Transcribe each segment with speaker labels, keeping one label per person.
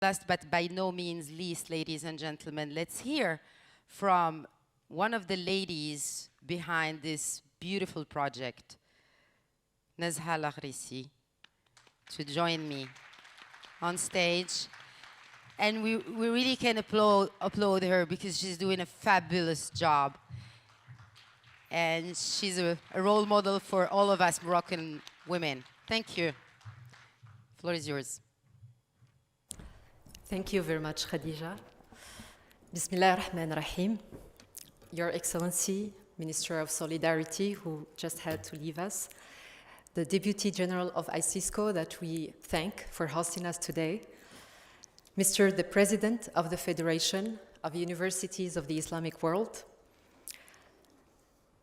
Speaker 1: Last but by no means least, ladies and gentlemen, let's hear from one of the ladies behind this beautiful project, Nezha Larhrissi, to join me on stage. And we really can applaud her because she's doing a fabulous job. And she's a role model for all of us Moroccan women. Thank you. The floor is yours.
Speaker 2: Thank you very much, Khadija. Bismillah ar-Rahman ar-Rahim. Your Excellency, Minister of Solidarity, who just had to leave us, the Deputy General of ICISCO that we thank for hosting us today, Mr. the President of the Federation of Universities of the Islamic World,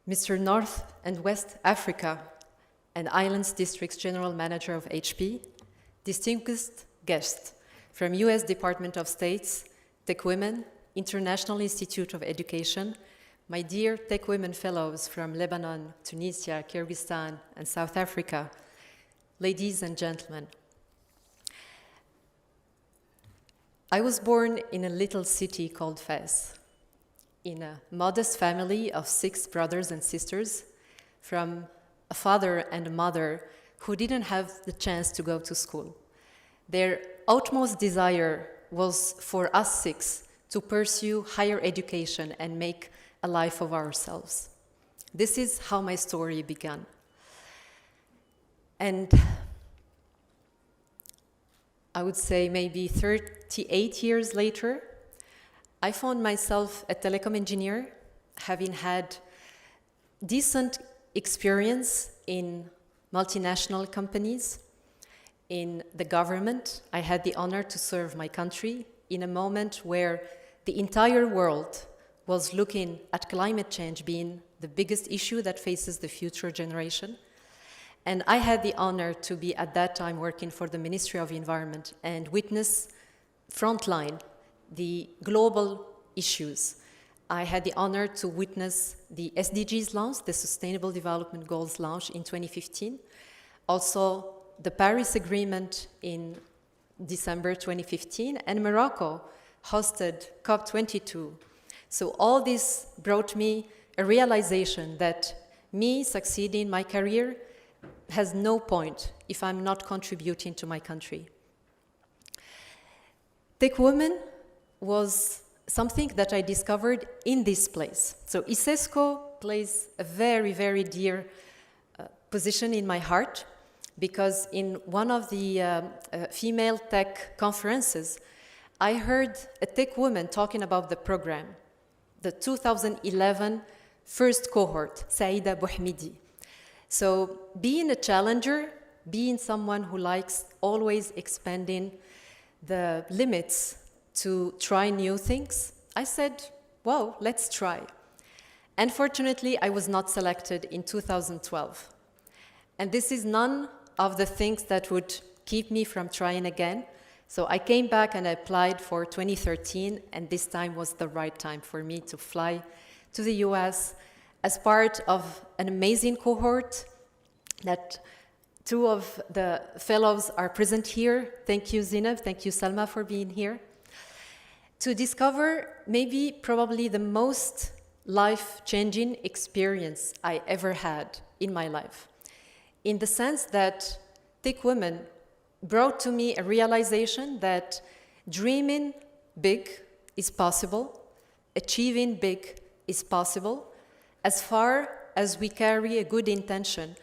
Speaker 2: Mr. North and West Africa and Islands District's General Manager of HP, distinguished guests from US Department of State's Tech Women, International Institute of Education, my dear Tech Women Fellows from Lebanon, Tunisia, Kyrgyzstan, and South Africa, ladies and gentlemen. I was born in a little city called Fez, in a modest family of 6 brothers and sisters, from a father and a mother who didn't have the chance to go to school. Their utmost desire was for us 6 to pursue higher education and make a life of ourselves. This is how my story began. And I would say maybe 38 years later, I found myself a telecom engineer, having had decent experience in multinational companies. In the government, I had the honor to serve my country in a moment where the entire world was looking at climate change being the biggest issue that faces the future generation. And I had the honor to be at that time working for the Ministry of Environment and witness frontline the global issues. I had the honor to witness the SDGs launch, the Sustainable Development Goals launch in 2015. Also, the Paris Agreement in December 2015, and Morocco hosted COP22. So all this brought me a realization that me succeeding in my career has no point if I'm not contributing to my country. Tech Women was something that I discovered in this place. So ICISCO plays a very, very dear position in my heart, because in one of the female tech conferences, I heard a tech woman talking about the program, the 2011 first cohort, Saïda Bouhmidi. So being a challenger, being someone who likes always expanding the limits to try new things, I said, well, let's try. Unfortunately, I was not selected in 2012. And this is none of the things that would keep me from trying again. So I came back and I applied for 2013, and this time was the right time for me to fly to the US as part of an amazing cohort that 2 of the fellows are present here. Thank you, Zineb. Thank you, Salma, for being here. To discover probably the most life-changing experience I ever had in my life, in the sense that Tech Women brought to me a realization that dreaming big is possible, achieving big is possible, as far as we carry a good intention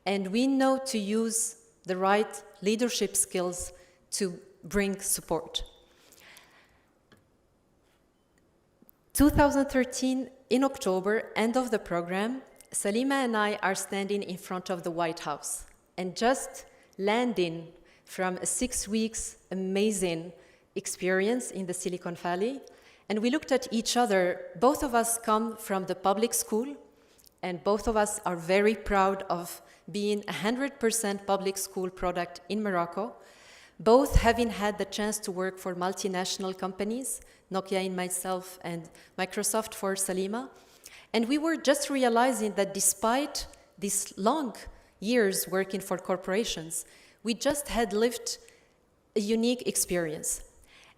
Speaker 2: and we know to use the right leadership skills to bring support. 2013, in October, end of the program, Salima and I are standing in front of the White House and just landing from a 6 weeks amazing experience in the Silicon Valley. And we looked at each other. Both of us come from the public school, and both of us are very proud of being 100% public school product in Morocco, both having had the chance to work for multinational companies, Nokia in myself and Microsoft for Salima. And we were just realizing that despite these long years working for corporations, we just had lived a unique experience.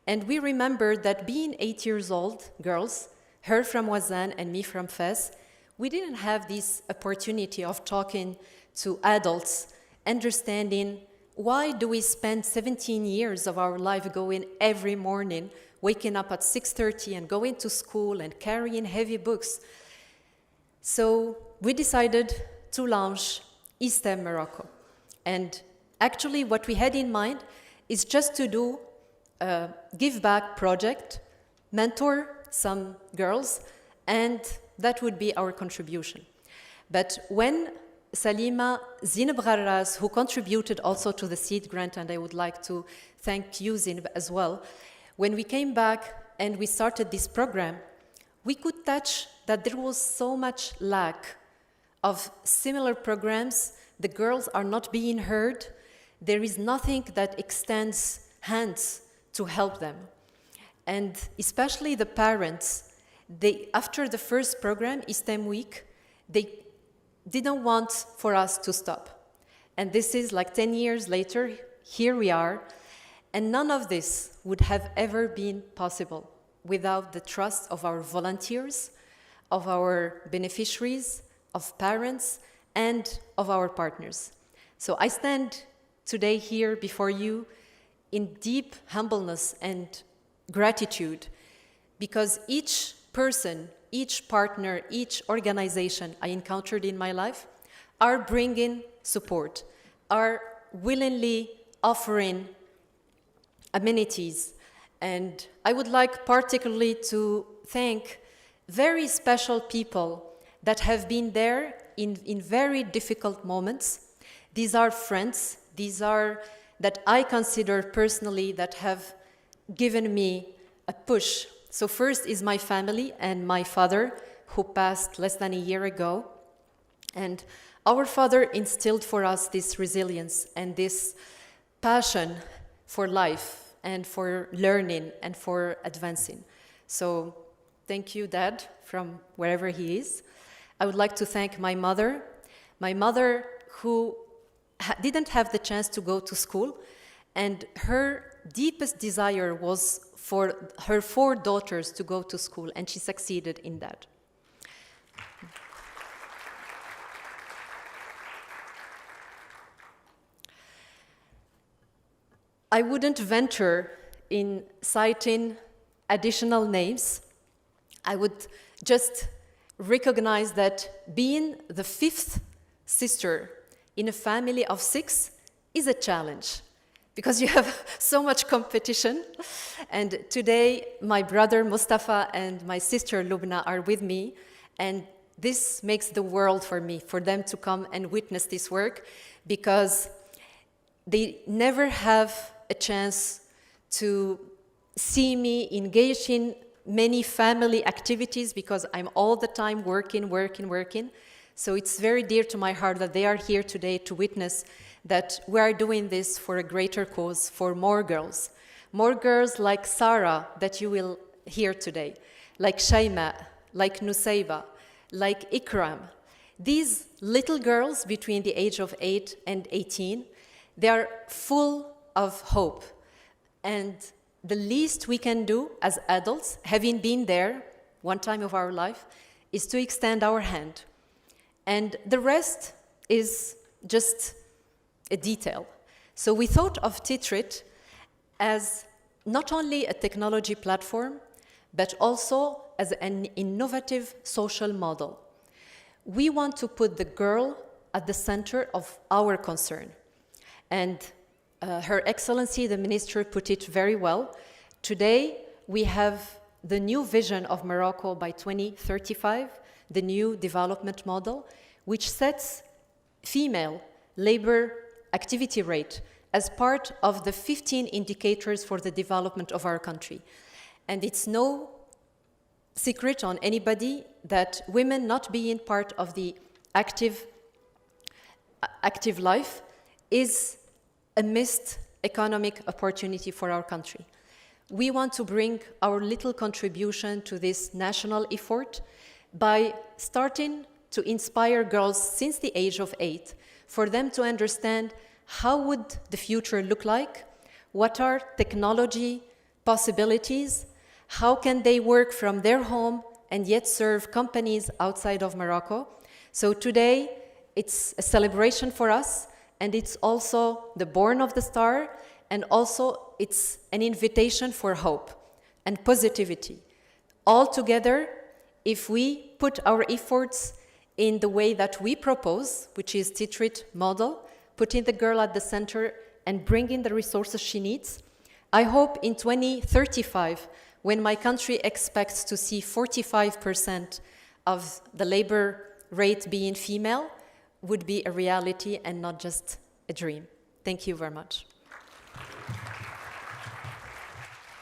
Speaker 2: And we remembered that being 8 years old, girls, her from Wazan and me from Fez, we didn't have this opportunity of talking to adults, understanding why do we spend 17 years of our life going every morning, waking up at 6:30 and going to school and carrying heavy books. So we decided to launch eSTEM Morocco. And actually what we had in mind is just to do a give back project, mentor some girls, and that would be our contribution. But when Salima Zineb Gharraz, who contributed also to the seed grant, and I would like to thank you, Zineb, as well, when we came back and we started this program, we could touch that there was so much lack of similar programs. The girls are not being heard. There is nothing that extends hands to help them. And especially the parents, after the first program, eSTEM Week, they didn't want for us to stop. And this is like 10 years later, here we are, and none of this would have ever been possible without the trust of our volunteers, of our beneficiaries, of parents, and of our partners. So I stand today here before you in deep humbleness and gratitude, because each person, each partner, each organization I encountered in my life are bringing support, are willingly offering amenities. And I would like particularly to thank very special people that have been there in very difficult moments. These are friends, these are that I consider personally that have given me a push. So first is my family and my father, who passed less than a year ago. And our father instilled for us this resilience and this passion for life and for learning and for advancing. So thank you, Dad, from wherever he is. I would like to thank my mother who didn't have the chance to go to school, and her deepest desire was for her 4 daughters to go to school, and she succeeded in that. I wouldn't venture in citing additional names. I would just recognize that being the 5th sister in a family of 6 is a challenge, because you have so much competition. And today, my brother Mustafa and my sister Lubna are with me, and this makes the world for me, for them to come and witness this work, because they never have a chance to see me engaged in many family activities, because I'm all the time working. So it's very dear to my heart that they are here today to witness that we are doing this for a greater cause, for more girls like Sarah that you will hear today, like Shayma, like Nusayba, like Ikram. These little girls between the age of 8 and 18, they are full of hope. And the least we can do as adults, having been there one time of our life, is to extend our hand. And the rest is just a detail. So we thought of Titrit as not only a technology platform, but also as an innovative social model. We want to put the girl at the center of our concern. And Her Excellency, the Minister, put it very well. Today, we have the new vision of Morocco by 2035, the new development model, which sets female labor activity rate as part of the 15 indicators for the development of our country. And it's no secret on anybody that women not being part of the active life is a missed economic opportunity for our country. We want to bring our little contribution to this national effort by starting to inspire girls since the age of 8, for them to understand how would the future look like, what are technology possibilities. How can they work from their home and yet serve companies outside of Morocco? So today, it's a celebration for us, and it's also the born of the star, and also it's an invitation for hope and positivity. All together, if we put our efforts in the way that we propose, which is Titrit model, putting the girl at the center and bringing the resources she needs, I hope in 2035, when my country expects to see 45% of the labor rate being female, would be a reality and not just a dream. Thank you very much.